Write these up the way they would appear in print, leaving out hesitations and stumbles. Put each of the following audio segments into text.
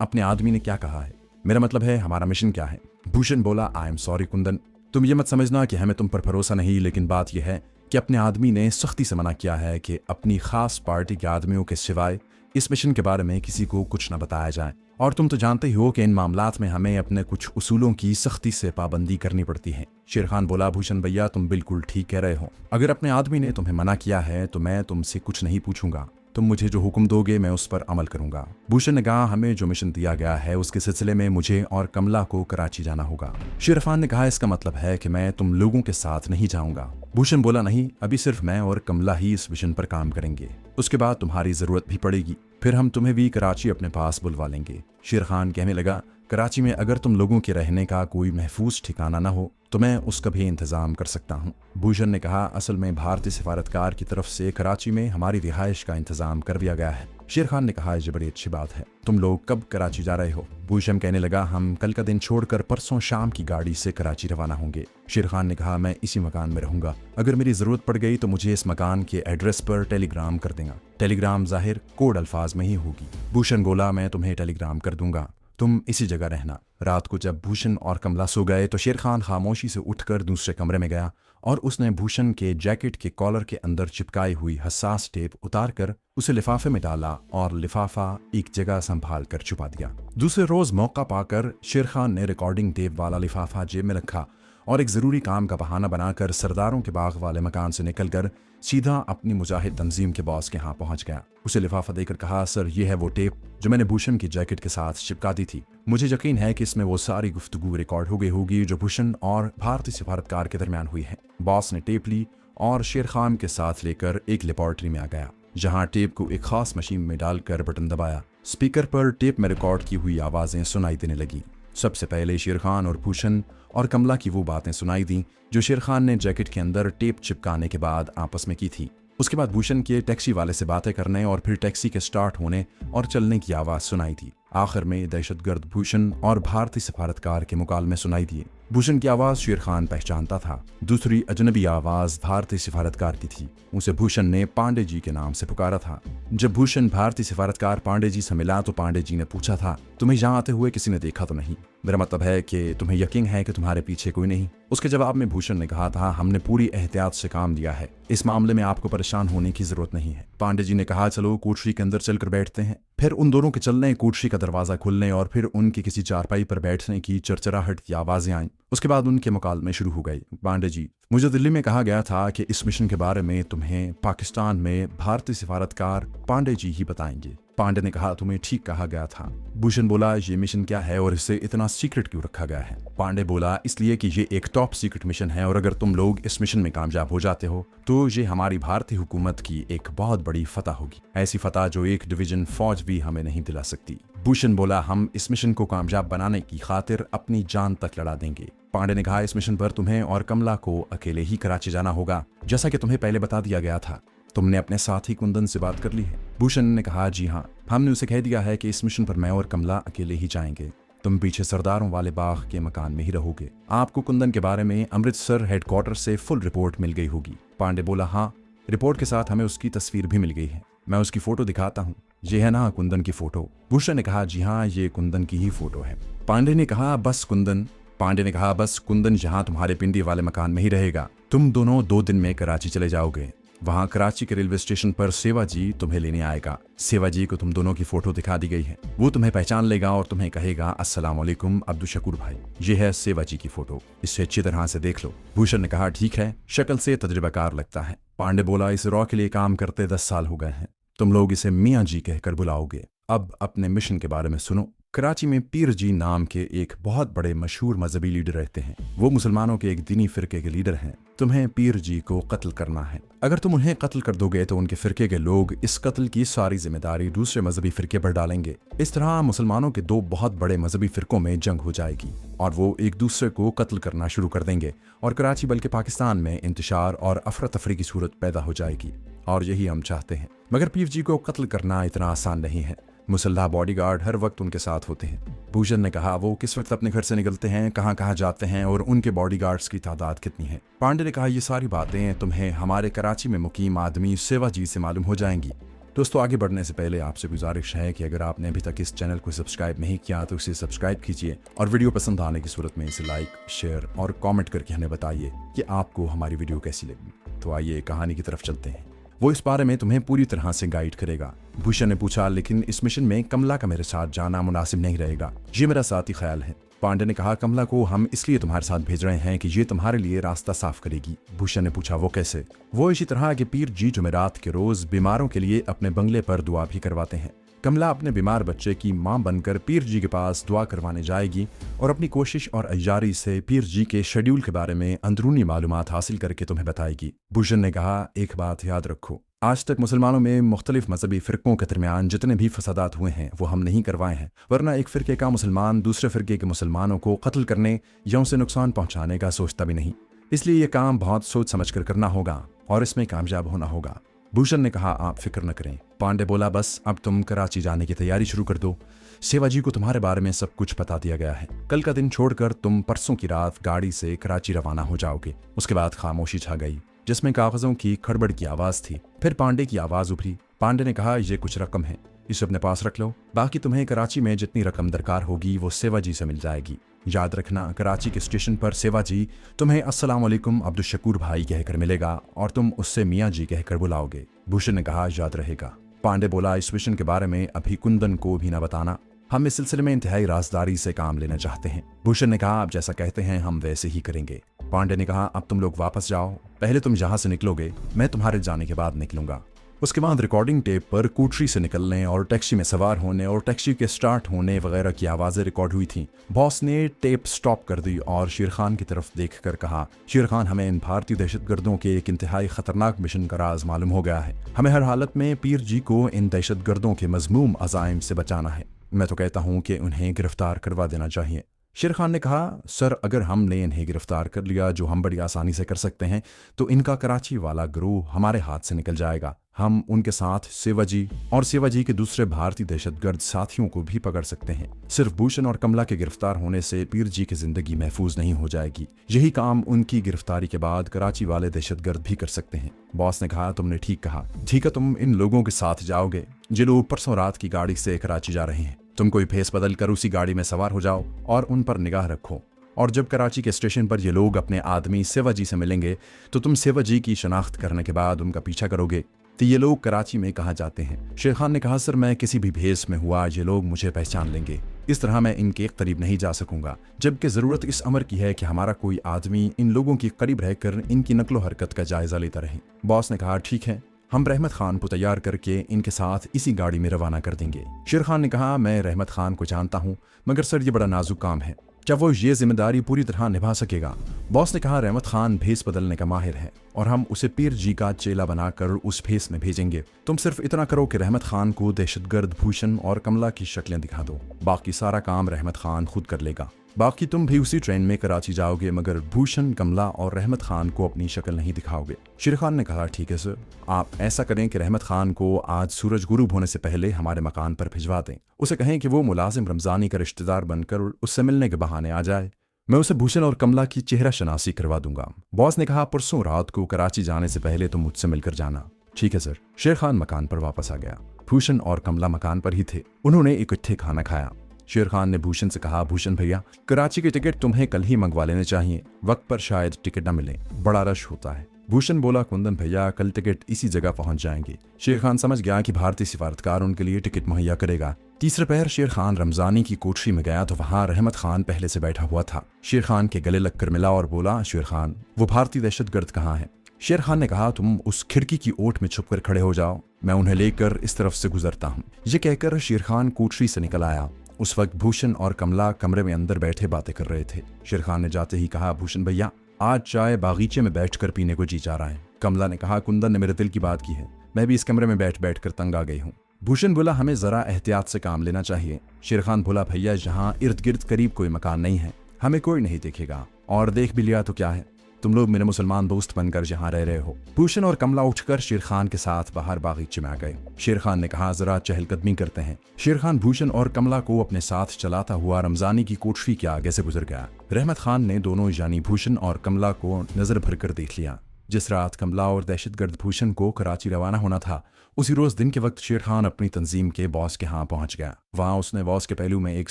अपने आदमी ने क्या कहा है? मेरा मतलब है हमारा मिशन क्या है? भूषण बोला, आई एम सॉरी कुंदन, तुम ये मत समझना कि हमें तुम पर भरोसा नहीं, लेकिन बात यह है कि अपने आदमी ने सख्ती से मना किया है कि अपनी खास पार्टी के आदमियों के सिवाय इस मिशन के बारे में किसी को कुछ न बताया जाए। और तुम तो जानते ही हो कि इन मामलात में हमें अपने कुछ उसूलों की सख्ती से पाबंदी करनी पड़ती है। शेर खान बोला, भूषण भैया तुम बिल्कुल ठीक कह रहे हो। अगर अपने आदमी ने तुम्हें मना किया है तो मैं तुमसे कुछ नहीं पूछूंगा। तुम मुझे जो हुक्म दोगे मैं उस पर अमल करूंगा। भूषण ने कहा, हमें जो मिशन दिया गया है उसके सिलसिले में मुझे और कमला को कराची जाना होगा। शेर खान ने कहा, इसका मतलब है कि मैं तुम लोगों के साथ नहीं जाऊंगा। भूषण बोला, नहीं, अभी सिर्फ मैं और कमला ही इस मिशन पर काम करेंगे। उसके बाद तुम्हारी जरूरत भी पड़ेगी, फिर हम तुम्हें भी कराची अपने पास बुलवा लेंगे। शेर खान कहने लगा, कराची में अगर तुम लोगों के रहने का कोई महफूज ठिकाना न हो तो मैं उसका भी इंतजाम कर सकता हूँ। भूषण ने कहा, असल में भारतीय सिफारतकार की तरफ से कराची में हमारी रिहाइश का इंतजाम कर दिया गया है। शेर खान ने कहा, ये बड़ी अच्छी बात है। तुम लोग कब कराची जा रहे हो? भूषण कहने लगा, हम कल का दिन छोड़कर परसों शाम की गाड़ी से कराची रवाना होंगे। शेर खान ने कहा, मैं इसी मकान में रहूंगा। अगर मेरी जरूरत पड़ गई तो मुझे इस मकान के एड्रेस पर टेलीग्राम कर देगा। टेलीग्राम जाहिर कोड अल्फाज में ही होगी। भूषण बोला, मैं तुम्हें टेलीग्राम कर दूंगा, तुम इसी जगह रहना। रात को जब भूषण और कमला सो गए तो शेर खान खामोशी से उठकर दूसरे कमरे में गया और उसने भूषण के जैकेट के कॉलर के अंदर चिपकाई हुई हसास टेप उतारकर उसे लिफाफे में डाला और लिफाफा एक जगह संभाल कर छुपा दिया। दूसरे रोज मौका पाकर शेर खान ने रिकॉर्डिंग टेप वाला लिफाफा जेब में रखा और एक जरूरी काम का बहाना बनाकर सरदारों के बाग वाले मकान से निकलकर सीधा अपनी मुजाहिद तंजीम के बॉस के यहाँ पहुंच गया। उसे लिफाफा देकर कहा, सर ये है वो टेप जो मैंने भूषण की जैकेट के साथ चिपका दी थी। मुझे यकीन है कि इसमें वो सारी गुफ्तगू रिकॉर्ड हो गई होगी जो भूषण और भारतीय सिफारतकार के दरमियान हुई है। बॉस ने टेप ली और शेर खान के साथ लेकर एक लेबॉर्ट्री में आ गया, जहाँ टेप को एक खास मशीन में डालकर बटन दबाया। स्पीकर पर टेप में रिकॉर्ड की हुई आवाजें सुनाई देने लगी। सबसे पहले शेर खान और भूषण और कमला की वो बातें सुनाई दी जो शेर खान ने जैकेट के अंदर टेप चिपकाने के बाद आपस में की थी। उसके बाद भूषण के टैक्सी वाले से बातें करने और फिर टैक्सी के स्टार्ट होने और चलने की आवाज सुनाई थी। आखिर में दहशतगर्द भूषण और भारतीय सफारतकार के मुकालमे सुनाई दिए। भूषण की आवाज शेर खान पहचानता था, दूसरी अजनबी आवाज भारतीय सिफारतकार की थी। उसे भूषण ने पांडे जी के नाम से पुकारा था। जब भूषण भारतीय सिफारतकार पांडे जी से मिला तो पांडे जी ने पूछा था, तुम्हें यहाँ आते हुए किसी ने देखा तो नहीं? मेरा मतलब है कि तुम्हें यकीन है कि तुम्हारे पीछे कोई नहीं? उसके जवाब में भूषण ने कहा था, हमने पूरी एहतियात से काम लिया है, इस मामले में आपको परेशान होने की जरूरत नहीं है। पांडे जी ने कहा, चलो कोठरी के अंदर चलकर बैठते हैं। फिर उन दोनों के चलने, कोठरी का दरवाजा खुलने और फिर उनकी किसी चारपाई पर बैठने की चरचराहट की आवाजें आईं। उसके बाद उनके मुकालमे शुरू हो गए। पांडे जी, मुझे दिल्ली में कहा गया था कि इस मिशन के बारे में तुम्हें पाकिस्तान में भारतीय सिफारतकार पांडे जी ही बताएंगे। पांडे ने कहा, तुम्हें ठीक कहा गया था। भूषण बोला, ये मिशन क्या है और इसे इतना सीक्रेट क्यों रखा गया है? पांडे बोला, इसलिए कि ये एक टॉप सीक्रेट मिशन है और अगर तुम लोग इस मिशन में कामयाब हो जाते हो तो ये हमारी भारतीय हुकूमत की एक बहुत बड़ी फतह होगी, ऐसी फतह जो एक डिवीजन फौज भी हमें नहीं दिला सकती। भूषण बोला, हम इस मिशन को कामयाब बनाने की खातिर अपनी जान तक लड़ा देंगे। पांडे ने कहा, इस मिशन पर तुम्हें और कमला को अकेले ही कराची जाना होगा, जैसा कि तुम्हें पहले बता दिया गया था। तुमने अपने साथी कुंदन से बात कर ली है? भूषण ने कहा, जी हाँ, हमने उसे कह दिया है कि इस मिशन पर मैं और कमला अकेले ही जाएंगे। तुम पीछे सरदारों वाले बाग के मकान में ही रहोगे। आपको कुंदन के बारे में अमृतसर हेडक्वार्टर से फुल रिपोर्ट मिल गई होगी। पांडे बोला, हाँ, रिपोर्ट के साथ हमें उसकी तस्वीर भी मिल गई है। मैं उसकी फोटो दिखाता हूँ, ये है ना कुंदन की फोटो? भूषण ने कहा, जी हाँ, ये कुंदन की ही फोटो है। पांडे ने कहा, बस कुंदन यहाँ तुम्हारे पिंडी वाले मकान में ही रहेगा। तुम दोनों 2 दिन में कराची चले जाओगे। वहाँ कराची के रेलवे स्टेशन पर सेवा जी तुम्हें लेने आएगा। सेवा जी को तुम दोनों की फोटो दिखा दी गई है। वो तुम्हें पहचान लेगा और तुम्हें कहेगा, अस्सलाम वालेकुम अब्दुल शकूर भाई, ये है सेवा जी की फोटो, इसे अच्छी तरह से देख लो। भूषण ने कहा, ठीक है, शक्ल से तजुर्बाकार लगता है। पांडे बोला, इस रॉ के लिए काम करते 10 साल हो गए हैं, तुम लोग इसे मियाँ जी कहकर बुलाओगे। अब अपने मिशन के बारे में सुनो। कराची में पीर जी नाम के एक बहुत बड़े मशहूर मजहबी लीडर रहते हैं। वो मुसलमानों के एक दीनी फिरके के लीडर हैं। तुम्हें पीर जी को कत्ल करना है। अगर तुम उन्हें कत्ल कर दोगे तो उनके फिरके के लोग इस कत्ल की सारी जिम्मेदारी दूसरे मजहबी फिरके पर डालेंगे। इस तरह मुसलमानों के 2 बहुत बड़े मजहबी फिरकों में जंग हो जाएगी और वो एक दूसरे को कत्ल करना शुरू कर देंगे और कराची बल्कि पाकिस्तान में इंतशार और अफरा तफरी की सूरत पैदा हो जाएगी। और यही हम चाहते हैं। मगर पीर जी को कत्ल करना इतना आसान नहीं है। मुसल्लाह बॉडीगार्ड हर वक्त उनके साथ होते हैं। भूषण ने कहा, वो किस वक्त अपने घर से निकलते हैं, कहाँ कहाँ जाते हैं और उनके बॉडीगार्ड्स की तादाद कितनी है? पांडे ने कहा, ये सारी बातें तुम्हें हमारे कराची में मुकीम आदमी सेवा जी से मालूम हो जाएंगी। दोस्तों, आगे बढ़ने से पहले आपसे गुजारिश है कि अगर आपने अभी तक इस चैनल को सब्सक्राइब नहीं किया तो इसे सब्सक्राइब कीजिए और वीडियो पसंद आने की सूरत में इसे लाइक, शेयर और कमेंट करके हमें बताइए कि आपको हमारी वीडियो कैसी लगी। तो आइए कहानी की तरफ चलते हैं। वो इस बारे में तुम्हें पूरी तरह से गाइड करेगा। भूषण ने पूछा, लेकिन इस मिशन में कमला का मेरे साथ जाना मुनासिब नहीं रहेगा। ये मेरा साथी ख्याल है। पांडे ने कहा, कमला को हम इसलिए तुम्हारे साथ भेज रहे हैं कि ये तुम्हारे लिए रास्ता साफ करेगी। भूषण ने पूछा, वो कैसे? वो इसी तरह कि पीर जी जुमेरात के रोज बीमारों के लिए अपने बंगले पर दुआ भी करवाते हैं। कमला अपने बीमार बच्चे की मां बनकर पीर जी के पास दुआ करवाने जाएगी और अपनी कोशिश और अय्यारी से पीर जी के शेड्यूल के बारे में अंदरूनी मालूमात हासिल करके तुम्हें बताएगी। भूषण ने कहा, एक बात याद रखो, आज तक मुसलमानों में मुख्तलिफ मजहबी फ़िरक़ों के दरमियान जितने भी फसादात हुए हैं वो हम नहीं करवाए हैं, वरना एक फ़िरके का मुसलमान दूसरे फ़िरके के मुसलमानों को कत्ल करने या उनसे नुकसान पहुंचाने का सोचता भी नहीं। इसलिए ये काम बहुत सोच समझ कर करना होगा और इसमें कामयाब होना होगा। भूषण ने कहा, आप फिक्र न करें। पांडे बोला, बस अब तुम कराची जाने की तैयारी शुरू कर दो। सेवाजी को तुम्हारे बारे में सब कुछ बता दिया गया है। कल का दिन छोड़कर तुम परसों की रात गाड़ी से कराची रवाना हो जाओगे। उसके बाद खामोशी छा गई जिसमें कागजों की खड़बड़ की आवाज थी। फिर पांडे की आवाज उभरी। पांडे ने कहा, ये कुछ रकम है, इसे अपने पास रख लो। बाकी तुम्हें कराची में जितनी रकम दरकार होगी वो सेवाजी से मिल जाएगी। याद रखना, कराची के स्टेशन पर सेवाजी तुम्हें अस्सलाम वालेकुम अब्दुल शकूर भाई कहकर मिलेगा और तुम उससे मियाँ जी कहकर बुलाओगे। भूषण ने कहा, याद रहेगा। पांडे बोला, इस मिशन के बारे में अभी कुंदन को भी न बताना। हम इस सिलसिले में इंतहाई राजदारी से काम लेना चाहते हैं। भूषण ने कहा, आप जैसा कहते हैं हम वैसे ही करेंगे। पांडे ने कहा, अब तुम लोग वापस जाओ। पहले तुम जहां से निकलोगे मैं तुम्हारे जाने के बाद निकलूंगा। उसके बाद रिकॉर्डिंग टेप पर कोठरी से निकलने और टैक्सी में सवार होने और टैक्सी के स्टार्ट होने वगैरह की आवाज़ें रिकॉर्ड हुई थी। बॉस ने टेप स्टॉप कर दी और शेर खान की तरफ देखकर कहा, शेर खान, हमें इन भारतीय दहशतगर्दों के एक इंतहाई खतरनाक मिशन का राज मालूम हो गया है। हमें हर हालत में पीर जी को इन दहशतगर्दों के मजमूम अज़ाइम से बचाना है। मैं तो कहता हूँ कि उन्हें गिरफ्तार करवा देना चाहिए। शेर खान ने कहा, सर, अगर हमने इन्हें गिरफ्तार कर लिया, जो हम बड़ी आसानी से कर सकते हैं, तो इनका कराची वाला गिरोह हमारे हाथ से निकल जाएगा। हम उनके साथ सेवाजी और सेवाजी के दूसरे भारतीय दहशतगर्द साथियों को भी पकड़ सकते हैं। सिर्फ भूषण और कमला के गिरफ्तार होने से पीर जी की जिंदगी महफूज नहीं हो जाएगी। यही काम उनकी गिरफ्तारी के बाद कराची वाले दहशतगर्द भी कर सकते हैं। बॉस ने कहा, तुमने ठीक कहा। ठीक है, तुम इन लोगों के साथ जाओगे जो लोग परसों रात की गाड़ी से कराची जा रहे हैं। तुम कोई भेस बदल कर उसी गाड़ी में सवार हो जाओ और उन पर निगाह रखो। और जब कराची के स्टेशन पर ये लोग अपने आदमी सेवाजी से मिलेंगे तो तुम सेवाजी की शनाख्त करने के बाद उनका पीछा करोगे। तो ये लोग कराची में कहाँ जाते हैं? शेर खान ने कहा, सर, मैं किसी भी भेस में हुआ ये लोग मुझे पहचान लेंगे। इस तरह मैं इनके करीब नहीं जा सकूंगा, जबकि ज़रूरत इस अमर की है कि हमारा कोई आदमी इन लोगों के करीब रहकर इनकी नकलो हरकत का जायजा लेता रहे। बॉस ने कहा, ठीक है, हम रहमत खान को तैयार करके इनके साथ इसी गाड़ी में रवाना कर देंगे। शेर खान ने कहा, मैं रहमत खान को जानता हूँ, मगर सर ये बड़ा नाजुक काम है, क्या वो ये जिम्मेदारी पूरी तरह निभा सकेगा? बॉस ने कहा, रहमत खान भेस बदलने का माहिर है और हम उसे पीर जी का चेला बनाकर उस भेस में भेजेंगे। तुम सिर्फ इतना करो कि रहमत खान को दहशतगर्द भूषण और कमला की शक्लें दिखा दो। बाकी सारा काम रहमत खान खुद कर लेगा। बाकी तुम भी उसी ट्रेन में कराची जाओगे, मगर भूषण, कमला और रहमत खान को अपनी शक्ल नहीं दिखाओगे। शेर खान ने कहा, ठीक है सर, आप ऐसा करें कि रहमत खान को आज सूरज गुरूब होने से पहले हमारे मकान पर भिजवा दें। उसे कहें कि वो मुलाजिम रमजानी का रिश्तेदार बनकर उससे मिलने के बहाने आ जाए। मैं उसे भूषण और कमला की चेहरा शनासी करवा दूंगा। बॉस ने कहा, परसों रात को कराची जाने से पहले तुम मुझसे मिलकर जाना। ठीक है सर। शेर खान मकान पर वापस आ गया। भूषण और कमला मकान पर ही थे। उन्होंने इकट्ठे खाना खाया। शेर खान ने भूषण से कहा, भूषण भैया, कराची की टिकट तुम्हें कल ही मंगवा लेने चाहिए, वक्त पर शायद टिकट न मिले, बड़ा रश होता है। भूषण बोला, कुंदन भैया, कल टिकट इसी जगह पहुंच जाएंगे। शेर खान समझ गया कि भारतीय सिफारतकार उनके लिए टिकट मुहैया करेगा। तीसरे पहर शेर खान रमजानी की कोठरी में गया तो वहां रहमत खान पहले से बैठा हुआ था। शेर खान के गले लगकर मिला और बोला, शेर खान, वो भारतीय दहशतगर्द कहाँ है? शेर खान ने कहा, तुम उस खिड़की की ओट में छुपकर खड़े हो जाओ, मैं उन्हें लेकर इस तरफ से गुजरता हूँ। ये कहकर शेर खान कोठरी से निकल आया। उस वक्त भूषण और कमला कमरे में अंदर बैठे बातें कर रहे थे। शेर खान ने जाते ही कहा, भूषण भैया, आज चाय बागीचे में बैठकर पीने को जी चाह रहा है। कमला ने कहा, कुंदन ने मेरे दिल की बात की है, मैं भी इस कमरे में बैठ बैठ कर तंग आ गई हूँ। भूषण बोला, हमें जरा एहतियात से काम लेना चाहिए। शेर खान बोला, भैया, यहाँ इर्द गिर्द करीब कोई मकान नहीं है, हमें कोई नहीं देखेगा, और देख भी लिया तो क्या है, तुम लोग मेरे मुसलमान दोस्त बनकर जहाँ रह रहे हो। भूषण और कमला उठकर शेर खान के साथ बाहर बागीचे में आ गए। शेर खान ने कहा, जरा चहलकदमी करते हैं। शेर खान भूषण और कमला को अपने साथ चलाता हुआ रमजानी की कोठरी के आगे से गुजर गया। रहमत खान ने दोनों यानी भूषण और कमला को नजर भर कर देख लिया। जिस रात कमला और दहशतगर्द भूषण को कराची रवाना होना था, उसी रोज दिन के वक्त शेर खान अपनी तंजीम के बॉस के यहाँ पहुंच गया। वहां उसने बॉस के पहलू में एक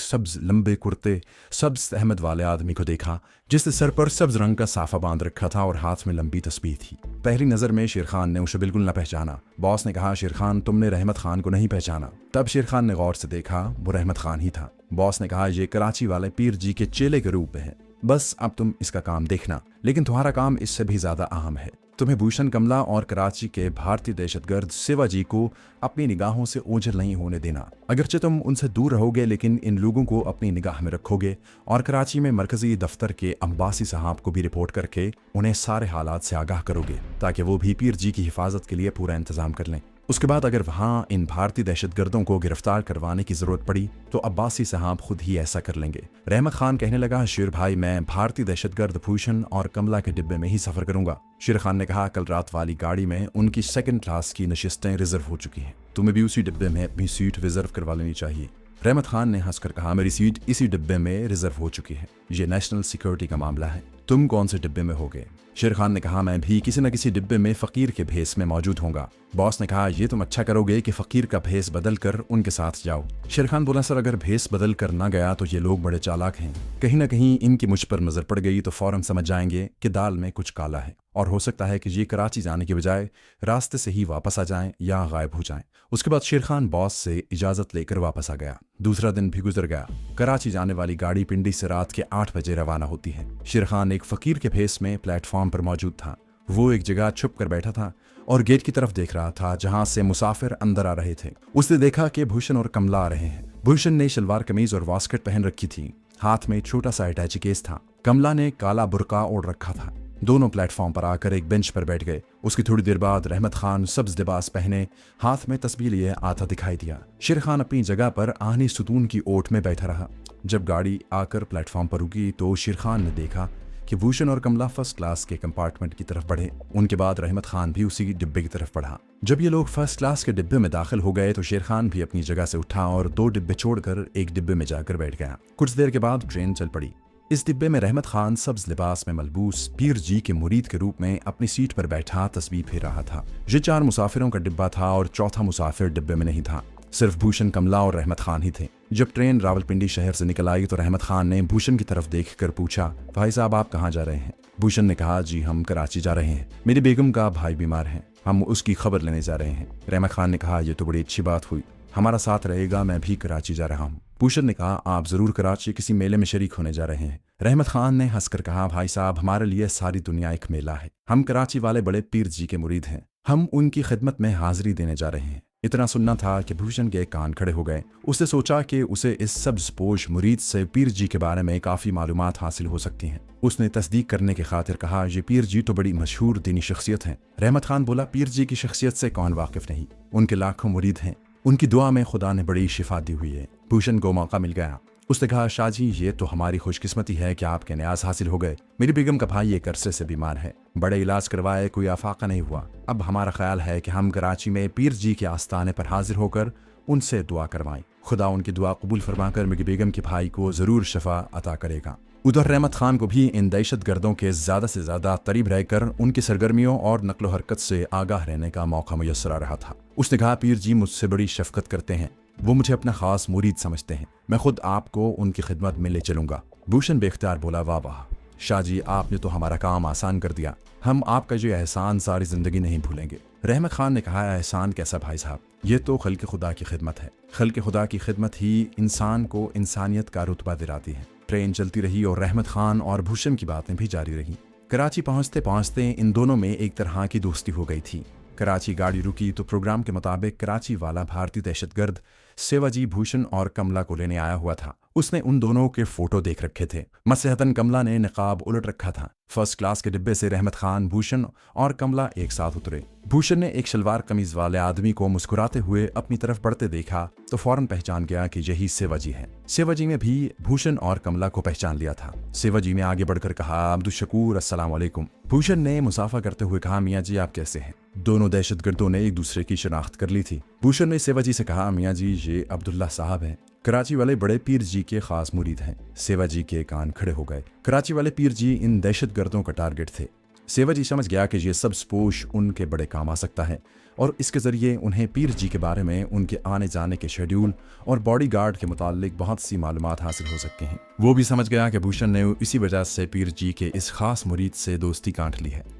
सब्ज लंबे कुर्ते सब्ज अहमद वाले आदमी को देखा, जिसने सर पर सब्ज रंग का साफा बांध रखा था और हाथ में लंबी तस्बीह थी। पहली नजर में शेर खान ने उसे बिल्कुल न पहचाना। बॉस ने कहा, शेर खान, तुमने रहमत खान को नहीं पहचाना? तब शेर खान ने गौर से देखा, वो रहमत खान ही था। बॉस ने कहा, ये कराची वाले पीर जी के चेले के रूप में है, बस अब तुम इसका काम देखना, लेकिन तुम्हारा काम इससे भी ज्यादा अहम है। तुम्हें भूषण, कमला और कराची के भारतीय दहशतगर्द शिवाजी को अपनी निगाहों से ओझल नहीं होने देना। अगरचे तुम उनसे दूर रहोगे, लेकिन इन लोगों को अपनी निगाह में रखोगे और कराची में मरकजी दफ्तर के अब्बासी साहब को भी रिपोर्ट करके उन्हें सारे हालात से आगाह करोगे, ताकि वो भी पीर जी की हिफाजत के लिए पूरा इंतजाम कर लें। उसके बाद अगर वहाँ इन भारतीय दहशतगर्दों को गिरफ्तार करवाने की जरूरत पड़ी तो अब्बासी साहब खुद ही ऐसा कर लेंगे। रहमत खान कहने लगा, शेर भाई, मैं भारतीय दहशतगर्द भूषण और कमला के डिब्बे में ही सफर करूंगा। शेर खान ने कहा, कल रात वाली गाड़ी में उनकी सेकंड क्लास की नशिस्तें रिजर्व हो चुकी हैं, तुम्हें भी उसी डिब्बे में अपनी सीट रिजर्व करवा लेनी चाहिए। रहमत खान ने हंसकर कहा, मेरी सीट इसी डिब्बे में रिजर्व हो चुकी है, ये नेशनल सिक्योरिटी का मामला है, तुम कौन से डिब्बे में होगे? शेर खान ने कहा, मैं भी किसी न किसी डिब्बे में फकीर के भेस में मौजूद होऊंगा। बॉस ने कहा, ये तुम अच्छा करोगे कि फकीर का भेस बदल कर उनके साथ जाओ। शेर खान बोला, सर, अगर भेस बदल कर ना गया तो ये लोग बड़े चालाक हैं, कहीं ना कहीं इनकी मुझ पर नजर पड़ गई तो फौरन समझ जाएंगे कि दाल में कुछ काला है, और हो सकता है कि ये कराची जाने के बजाय रास्ते से ही वापस आ जाएं या गायब हो जाएं। उसके बाद शेर खान बॉस से इजाजत लेकर वापस आ गया। दूसरा दिन भी गुजर गया। कराची जाने वाली गाड़ी पिंडी से रात के 8 बजे रवाना होती है। शेर खान एक फकीर के भेस में प्लेटफॉर्म पर मौजूद था। वो एक जगह छुप कर बैठा था और गेट की तरफ देख रहा था जहां से मुसाफिर अंदर आ रहे थे। उसने देखा कि भूषण और कमला आ रहे हैं। भूषण ने शलवार कमीज और वास्कट पहन रखी थी, हाथ में छोटा सा अटैची केस था। कमला ने काला बुर्का ओढ़ रखा था। दोनों प्लेटफॉर्म पर आकर एक बेंच पर बैठ गए। उसकी थोड़ी देर बाद रहमत खान सब्ज लिबास पहने हाथ में तस्बीह लिए आता दिखाई दिया। शेर खान अपनी जगह पर आहनी सुतून की ओट में बैठा रहा। जब गाड़ी आकर प्लेटफॉर्म पर रुकी तो शेर खान ने देखा कि भूषण और कमला फर्स्ट क्लास के कंपार्टमेंट की तरफ बढ़े। उनके बाद रहमत खान भी उसी डिब्बे की तरफ बढ़ा। जब ये लोग फर्स्ट क्लास के डिब्बे में दाखिल हो गए तो शेर खान भी अपनी जगह से उठा और 2 डिब्बे छोड़कर एक डिब्बे में जाकर बैठ गया। कुछ देर के बाद ट्रेन चल पड़ी। इस डिब्बे में रहमत खान सब्ज लिबास में मलबूस पीर जी के मुरीद के रूप में अपनी सीट पर बैठा तस्बीह फेर रहा था। ये 4 मुसाफिरों का डिब्बा था और चौथा मुसाफिर डिब्बे में नहीं था। सिर्फ भूषण, कमला और रहमत खान ही थे। जब ट्रेन रावलपिंडी शहर से निकल आई तो रहमत खान ने भूषण की तरफ देखकर पूछा, भाई साहब, आप कहाँ जा रहे हैं? भूषण ने कहा, जी हम कराची जा रहे हैं, मेरी बेगम का भाई बीमार है, हम उसकी खबर लेने जा रहे हैं। रहमत खान ने कहा, यह तो बड़ी अच्छी बात हुई, हमारा साथ रहेगा, मैं भी कराची जा रहा हूँ। भूषण ने कहा, आप जरूर कराची किसी मेले में शरीक होने जा रहे हैं। रहमत खान ने हंसकर कहा, भाई साहब, हमारे लिए सारी दुनिया एक मेला है, हम कराची वाले बड़े पीर जी के मुरीद हैं, हम उनकी खिदमत में हाजिरी देने जा रहे हैं। इतना सुनना था कि भूषण के कान खड़े हो गए। उसने सोचा कि उसे इस सब्ज़पोश मुरीद से पीर जी के बारे में काफ़ी मालूमात हासिल हो सकती हैं। उसने तस्दीक करने की खातिर कहा, ये पीर जी तो बड़ी मशहूर दीनी शख्सियत हैं। रहमत खान बोला, पीर जी की शख्सियत से कौन वाकिफ नहीं, उनके लाखों मुरीद हैं, उनकी दुआ में खुदा ने बड़ी शिफा दी हुई है। भूषण को मौका मिल गया। उसने कहा, शाह जी, ये तो हमारी खुशकिस्मती है कि आपके न्याज हासिल हो गए। मेरी बेगम का भाई एक अरसे से बीमार है, बड़े इलाज करवाए, कोई आफाका नहीं हुआ। अब हमारा ख्याल है कि हम कराची में पीर जी के आस्थाने पर हाजिर होकर उनसे दुआ करवाएं। खुदा उनकी दुआ कबूल फरमाकर मेरी बेगम के भाई को जरूर शफा अता करेगा। उधर रहमत खान को भी इन दहशत गर्दों के ज्यादा से ज्यादा करीब रहकर उनकी सरगर्मियों और नकलो हरकत से आगाह रहने का मौका मुयस्सर आ रहा था। उसने कहा, पीर जी मुझसे बड़ी शफकत करते हैं, वो मुझे अपना खास मुरीद समझते हैं, मैं खुद आपको उनकी खिदमत में ले चलूंगा। भूषण बेख्तियार बोला, वाह वाह शाह जी, आपने तो हमारा काम आसान कर दिया, हम आपका जो एहसान सारी जिंदगी नहीं भूलेंगे। रहमत खान ने कहा, एहसान कैसा भाई साहब, ये तो खल्क़ खुदा की खिदमत है, खल्क़ खुदा की खिदमत ही इंसान को इंसानियत का रुतबा दिलाती है। ट्रेन चलती रही और रहमत खान और भूषण की बातें भी जारी रही। कराची पहुंचते पहुंचते इन दोनों में एक तरह की दोस्ती हो गई थी। कराची गाड़ी रुकी तो प्रोग्राम के मुताबिक कराची वाला भारतीय दहशतगर्द सेवाजी भूषण और कमला को लेने आया हुआ था। उसने उन दोनों के फोटो देख रखे थे। मसहतन कमला ने निकाब उलट रखा था। फर्स्ट क्लास के डिब्बे से रहमत खान, भूषण और कमला एक साथ उतरे। भूषण ने एक शलवार कमीज वाले आदमी को मुस्कुराते हुए अपनी तरफ बढ़ते देखा तो फौरन पहचान गया कि यही सेवाजी है। सेवाजी ने भी भूषण और कमला को पहचान लिया था। सेवाजी ने आगे बढ़कर कहा, अब्दुल शकूर, अस्सलाम वालेकुम। भूषण ने मुसाफा करते हुए कहा, मियाँ जी आप कैसे हैं? दोनों दहशतगर्दों ने एक दूसरे की शनाख्त कर ली थी। भूषण ने सेवाजी से कहा, मियाँ जी ये अब्दुल्ला साहब हैं, कराची वाले बड़े पीर जी के खास मुरीद हैं। सेवाजी के कान खड़े हो गए। कराची वाले पीर जी इन दहशतगर्दों का टारगेट थे। सेवाजी समझ गया कि ये सब स्पोश उनके बड़े काम आ सकता है और इसके ज़रिए उन्हें पीर जी के बारे में, उनके आने जाने के शेड्यूल और बॉडीगार्ड के मुतालिक बहुत सी मालूमात हासिल हो सकती हैं। वो भी समझ गया कि भूषण ने इसी वजह से पीर जी के इस खास मुरीद से दोस्ती गांठ ली है।